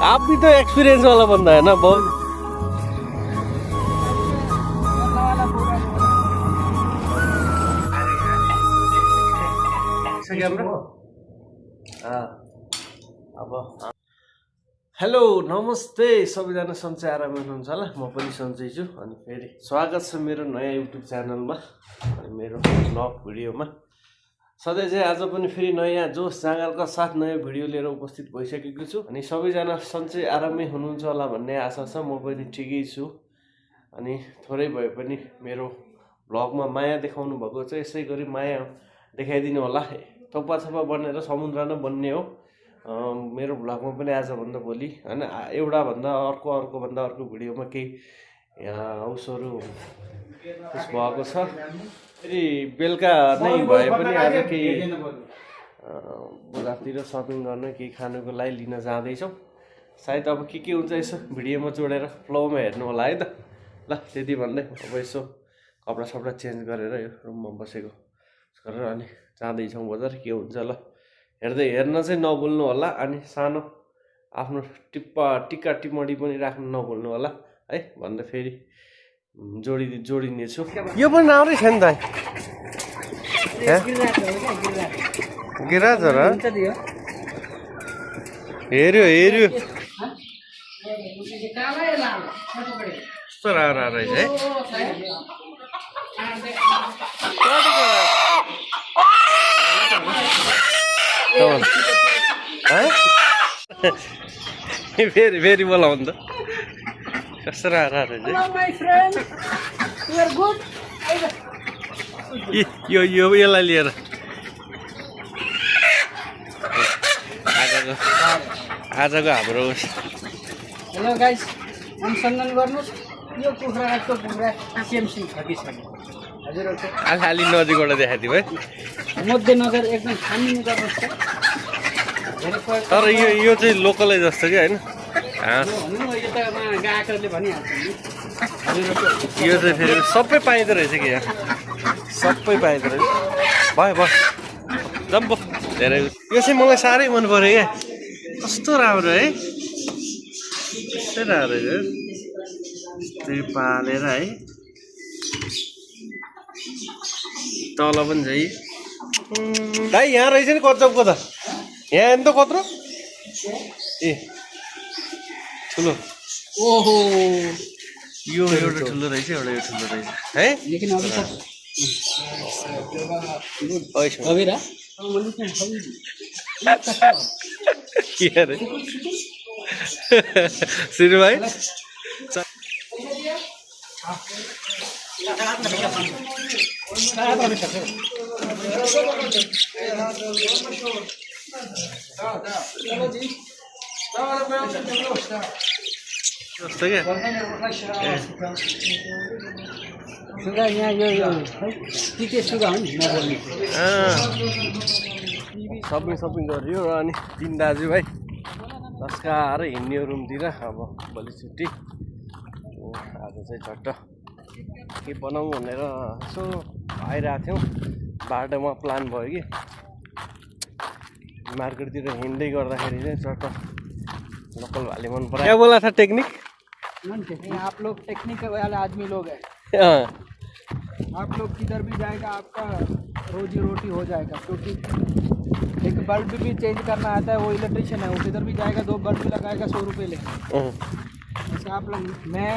आप भी तो एक्सपीरियंस वाला बंदा है ना बहुत। अब हेलो नमस्ते सबैजना सन्चै आराममा हुनुहुन्छ होला। म पनि सन्चै छु। अनि फेरि स्वागत छ मेरो नयाँ युट्युब च्यानलमा अनि मेरो ब्लग भिडियोमा। सधैँ चाहिँ आज पनि फेरि नयाँ जोस जाँगरका साथ नयाँ भिडियो लिएर उपस्थित भइसकेको छु। अनि सबैजना सन्चै आरामै हुनुहुन्छ होला भन्ने आशा छ। म पनि ठिकै छु। अनि थोरै भए पनि मेरो ब्लगमा माया देखाउनु भएको छ, यसै गरी माया देखाइदिनु होला। थोपा थोपा बनेर समुद्र नै बन्ने हो मेरो भ्लगमा पनि आजभन्दा भोलि होइन। एउटा भन्दा अर्को भिडियोमा केही उसहरू भएको छ। फेरि बेलुका नै भए पनि आज केही बजारतिर सपिङ गर्न केही खानुको लागि लिन जाँदैछौँ। सायद अब के हुन्छ यसो भिडियोमा जोडेर फ्लोमा हेर्नु होला है त। ल त्यति भन्दै अब यसो कपडा सपडा चेन्ज गरेर यो रुममा बसेको गरेर अनि जाँदैछौँ बजार। के हुन्छ ल हेर्न चाहिँ नभुल्नु होला। अनि सानो आफ्नो टिक्का टिप्पणी पनि राख्नु नभुल्नु होला है भन्दा फेरि जोडिनेछु। यो पनि राम्रै छ नि त गिराज र हेऱ्यो कस्तो राम्रो रहेछ है। फेरि बोलाउनु त कस्तो राम्रो रहेछ यो यसलाई लिएर आजको हाम्रो हेलो गाइस, अनुसन्धान गर्नुहोस् यो कुखुराको सिएमसी छ कि छैन हजुरहरूको अलि नजिकबाट देखाइदिउँ है। मध्यनजर एकदम छानिने गर्नुहोस्। तर यो चाहिँ लोकलै जस्तो कि होइन। ग्राहकहरूले भनिहाल्छ नि यो चाहिँ फेरि सबै पाइँदो रहेछ कि यहाँ सबै पाइँदो रहेछ। भयो जम्बो धेरै यो चाहिँ मलाई साह्रै मन पऱ्यो क्या। कस्तो राम्रो है, कस्तो राम्रो रहेछ त्यही पालेर है। तल पनि चाहिँ भाइ यहाँ रहेछ नि कच्चपको त यहाँ नि त कत्रो ए ठुलो। ओहो यो एउटा ठुलो रहेछ, एउटा यो ठुलो रहेछ है। लेकिन अभी तक अभी रा के अरे सिरु भाइ जस्तो क्या सुगा यहाँ यो के सुगा हो नि नबोल्ने। सपिङ गरियो अनि तिन दाजुभाइ लस्काएर हिँड्यो रुमतिर। अब भोलि छुट्टी। आज चाहिँ झट्ट के बनाऊँ भनेर यसो आइरहेको थियौँ। बाटोमा प्लान भयो कि मार्केटतिर हिँड्दै गर्दाखेरि चाहिँ चट्ट लोकल भाले मन परायो। क्या बोला था टेक्निक? आप लोग टेक्निक वाले आदमी लोग हैं। आप लोग किधर भी जाएगा आपका रोजी रोटी हो जाएगा, क्योंकि एक बल्ब भी चेंज करना आता है, वो इलेक्ट्रिशियन है, वो किधर भी जाएगा 2 बल्ब लगाएगा 100 रुपये ले। ऐसे आप लोग, मैं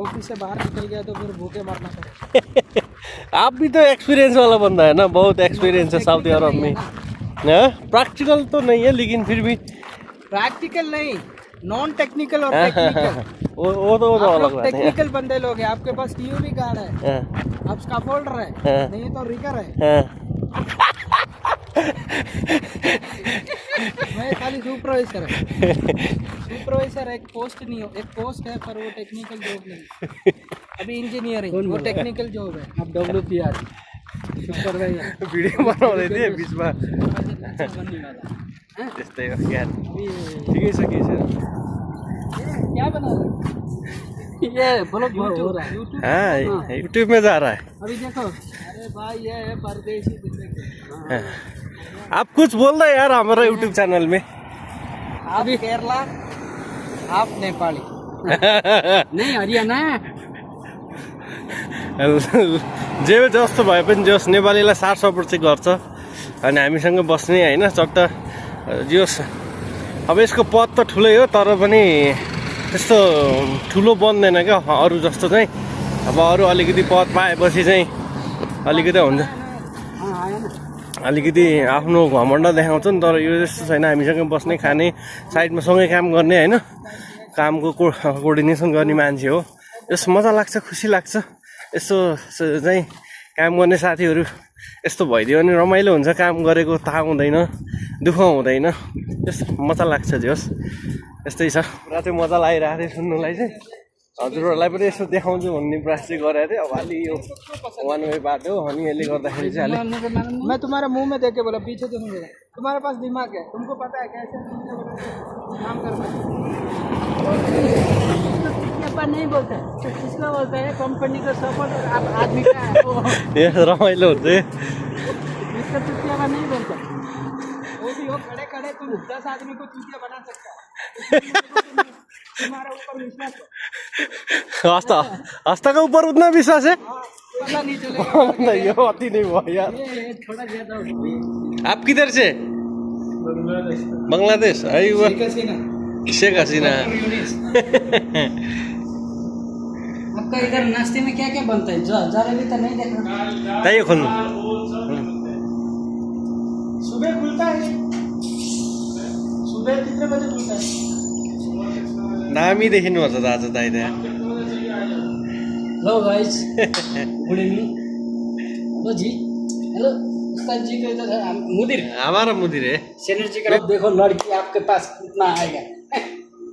ऑफिस से बाहर निकल गया तो फिर भूखे मरना पड़ेगा। आप भी तो एक्सपीरियंस वाला बंदा है ना, बहुत एक्सपीरियंस है सऊदी अरब में। प्रैक्टिकल तो नहीं है लेकिन फिर भी प्रैक्टिकल नहीं, नॉन टेक्निकल और टेक्निकल वो तो अलग बात है। टेक्निकल बंदे लोग हैं। आपके पास टीयूबी कार्ड है, आप स्काफोल्डर है, नहीं तो रिगर है। मैं खाली सुपरवाइजर है। सुपरवाइजर एक पोस्ट नहीं हो, एक पोस्ट है पर वो टेक्निकल जॉब नहीं। अभी इंजीनियरिंग वो टेक्निकल जॉब है। अब WPR सुपरवाइजर भिडियो बनाउँदै थिएँ बिचमा त्यस्तै हो क्या। ठिकै छ के छ। क्या बना रहे? ये बोलो यूट्यूब। हाँ यूट्यूब में जा रहा है। अभी देखो, अरे भाई ये है परदेसी जिंदगी। आप कुछ बोल रहे यार हमारा यूट्यूब चैनल में। अभी केरला आप नेपाली नहीं हरियाणा जे जस्तो भए पनि जस नेपालीलाई साथ सपोर्ट चाहिँ गर्छ अनि हामीसँग बस्ने होइन चट्ट जोस्। अब यसको पद त ठुलै हो तर पनि त्यस्तो ठुलो बन्दैन क्या अरू जस्तो चाहिँ। अब अरू अलिकति पद पाएपछि चाहिँ अलिकति हुन्छ, अलिकति आफ्नो घमण्ड देखाउँछ नि। तर यो जस्तो छैन, हामीसँग बस्ने खाने साइडमा सँगै काम गर्ने होइन, कामको कोअर्डिनेसन गर्ने मान्छे हो। यस मजा लाग्छ, खुसी लाग्छ। यस्तो चाहिँ काम गर्ने साथीहरू यस्तो भइदियो भने रमाइलो हुन्छ, काम गरेको थाहा हुँदैन, दुःख हुँदैन, यस्तो मजा लाग्छ। जोस् यस्तै छ। पुरा चाहिँ मजा लागिरहेको थियो सुन्नुलाई चाहिँ। हजुरहरूलाई पनि यसो देखाउँछु भन्ने प्रयास चाहिँ गरेको थिएँ। अब अलि यो वान वे बाटो हो अनि यसले गर्दाखेरि चाहिँ अलि मैं तुम्हारे मुंह में देख के बोला, पीछे तो नहीं। तुम्हारे पास दिमाग है, तुमको पता है कैसे काम करना है। नहीं बोलते किसको बोलते हैं, कंपनी को सपोर्ट और आप आदमी का है वो। ये रमाइलो हुन्छ। इसका चुतिया नहीं बोलता, वो भी हो खड़े खड़े तुम 10 आदमी को चुतिया बना सकता है। तुम्हारा ऊपर विश्वास है। हस्ताको ऊपर उतना विश्वास है? पता नहीं चलेगा। यो अति नहीं हुआ यार। ये थोड़ा ज्यादा हो। आप किधर से? बांग्लादेश। शेख हसीना। आपका इधर नाश्ते में क्या क्या बनता है? जलेबी तो नहीं देख रहा। ताइयो खोल्नु। सुबह खुलता है, सुबह कितने बजे खुलता है? नामी देखिनु पर्छ त आज त आइदा। Hello guys, good evening. Hello जी, हेलो उस्ताद जी को इधर मुदीर, हमारा मुदीर है। सीनियर जी का देखो लड़की आपके पास कितना आएगा।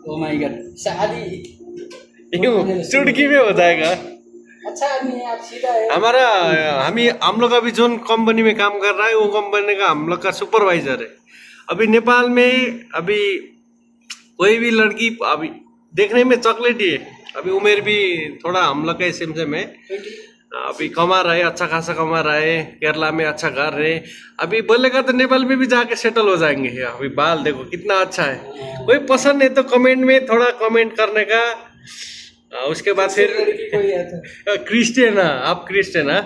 ओ माय गॉड, शादी चुटकी में हो जाएगा। अच्छा आदमी है आप, सीधा है। हमारा हम लोग अभी जो कंपनी में काम कर रहा है वो कंपनी का हम लोग का सुपरवाइजर है। अभी नेपाल में अभी कोई भी लड़की अभी देखने में चॉकलेटी है, अभी उम्र भी थोड़ा हम लोग का सेम है। अभी कमा रहे, अच्छा खासा कमा रहे, केरला में अच्छा घर रहे। अभी बोलेगा तो नेपाल में भी जाके सेटल हो जाएंगे। अभी बाल देखो कितना अच्छा है। कोई पसंद है तो कमेंट में थोड़ा कमेंट करने का। उसके बाद फिर क्रिश्चियन, आप क्रिश्चियन है,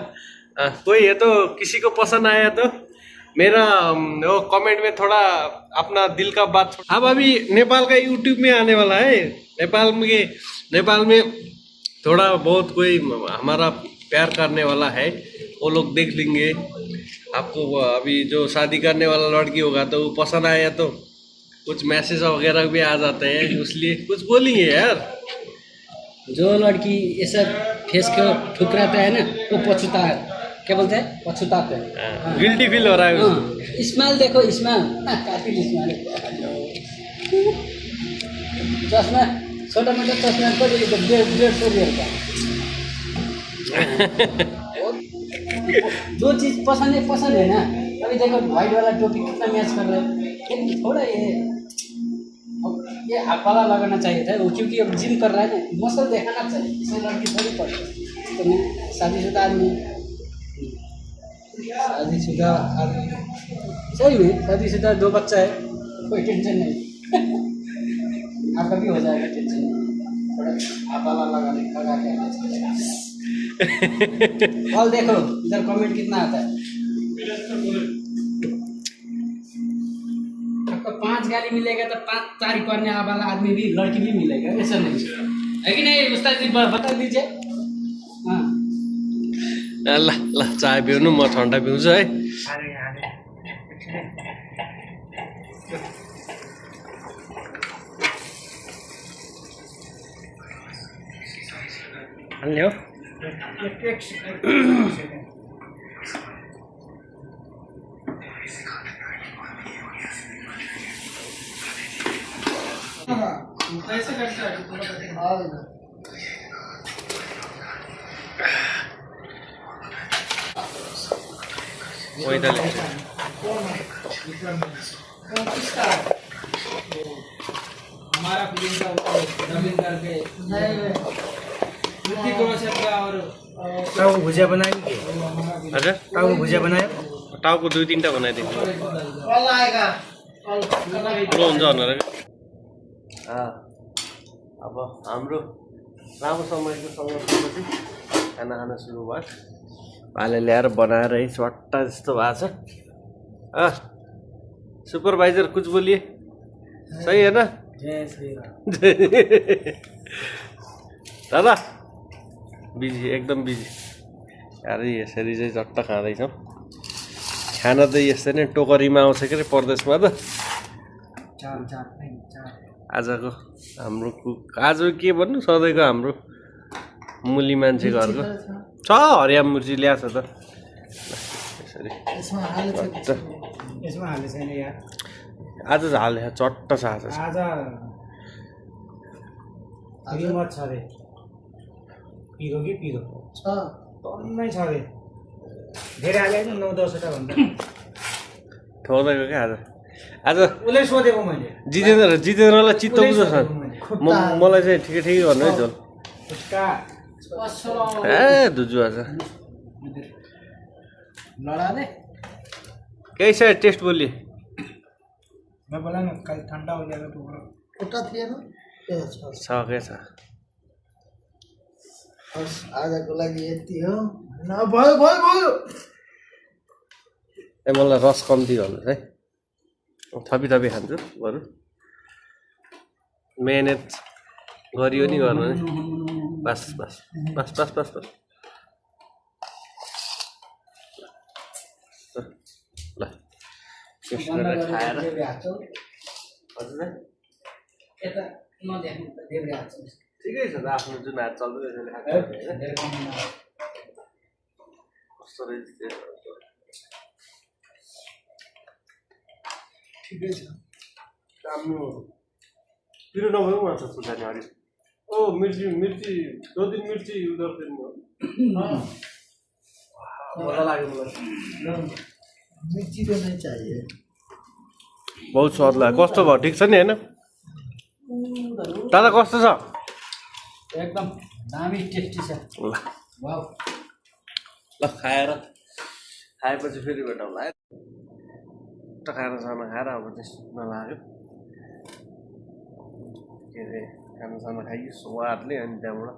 कोई है तो किसी को पसंद आया तो मेरा वो कमेंट में थोड़ा अपना दिल का बात। अब अभी नेपाल का यूट्यूब में आने वाला है। नेपाल में थोड़ा बहुत कोई हमारा प्यार करने वाला है, वो लोग देख लेंगे। आपको अभी जो शादी करने वाला लड़की होगा तो वो पसंद आया तो कुछ मैसेज वगैरह भी आ जाते हैं, इसलिए कुछ बोलेंगे यार। जो लड़की ऐसा फेस को ठुकराता है ना वो पछुता है। क्या बोलते हैं? पछुताते हैं। गिल्टी फील हो रहा है। स्माइल देखो, स्माइल काफी स्माइल। चश्मा छोटा मोटा चश्मा को 150 रियल का। जो चीज़ पसंद है ना। अभी देखो व्हाइट वाला टोपी कितना मैच कर रहा है। थोड़ा ये हाथ वाला लगाना चाहिए था वो, क्योंकि अब जिम कर रहा है ना, मसल दिखाना चाहिए। इसमें लड़की थोड़ी पड़ती। तो मैं शादीशुदा आदमी, शादीशुदा आदमी सही में शादीशुदा, 2 बच्चा है, कोई टेंशन नहीं। आपका भी हो जाएगा टेंशन, थोड़ा हाथ वाला लगा के आना चाहिए। कल देखो इधर कमेंट कितना आता है। आपको 5 गाली मिलेगा तो 5 तारीख करने वाला आदमी भी, लड़की भी मिलेगा, ऐसा नहीं है कि नहीं? उस्ताद जी बता दीजिए। हाँ ल ल चाय पिउनु, म ठन्डा पिउँछु है। हाल्यो कैसे करता है? हमारा फिल्म का डबिंग करके ऋतिक रोशन का। और टाउको भुजिया बनाएंगे। हजुर टाउको भुजिया बनायो। टाउको 2-3टा बनाइदिनु। कल आएगा, कल ठुलो हुन्छ भनेर अब हाम्रो लामो समयको सङ्घर्षपछि खाना खान सुरु भयो भाले ल्याएर बनाएर यही चट्टा जस्तो भएको छ सुपरभाइजर कुछ बोलिए सही है ना जय श्री राम। दादा बिजी एकदम बिजी अरे यसरी चाहिँ चट्टा खाँदैछौँ खाना त यस्तै नै टोकरीमा आउँछ के अरे परदेशमा त आजको हाम्रो आज के भन्नु सधैँको हाम्रो मुली मान्छे घरको छ हरिया मिर्ची ल्याएको छ त यसरी यसमा हाले छैन यार आज हाले चट्ट छ आज आज रिमोट छ रे पिरो कि पिरो टन्नै छ रे धेरै हाले 9-10 वटा भन्दा ठोक्दैको क्या आज आज उसले सोधेको मैले जितेन्द्रलाई चित्त बुझ्छ मलाई चाहिँ ठिकै ठिकै भन्नु है झोल उसका ए दुजु आज लड़ा दे कैसा है टेस्ट बोलिए मैं बोला ना कल ठंडा हो जाएगा तो छोटा थिए ना छ के छ आजको लागि यति हो न भयो भयो भयो ए मलाई रस कम्ती गर्नुहोस् है थपी थपी खान्छु बरु मेहनत गरियो नि गर्नु नि बस बस बस बस बस बस ल टेस्ट गरेर खाएर हजुर यता नदेख्नु त देब्रे हात छ ठिकै छ त आफ्नो जुन हात चल्दै त्यसले कस्तो रहेछ ठिकै छ राम्रो पिरो नभएको माछा सुधार्ने अरे ओ मिर्ची मिर्ची 2-3 मिर्ची उधर दिन मजा लाग्यो मलाई मिर्ची तो नहीं चाहिए बहुत स्वाद लाग्यो कस्तो भयो ठिक छ नि होइन दादा कस्तो छ एकदम दामी टेस्टी छ ल वाउ ल खाएपछि फेरि भेटौँला है खाना साना खाएर अब चाहिँ सुत्न लाग्यो के अरे खाना साना खाइयो स्वादले अनि त्यहाँबाट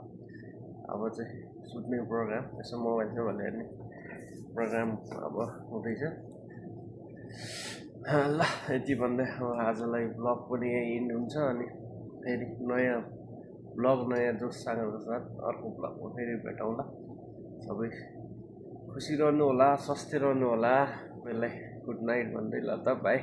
अब चाहिँ सुत्ने प्रोग्राम यसो मोबाइल चाहिँ भनेर हेर्ने प्रोग्राम अब हुँदैछ ल यति भन्दै अब आजलाई ब्लग पनि यहीँ इन्ड हुन्छ अनि फेरि नयाँ ब्लग नयाँ जोससँगको साथ अर्को ब्लगमा फेरि भेटौँला सबै खुसी रहनु होला स्वस्थ रहनु होला मलाई गुड नाइट भन्दै ल त बाई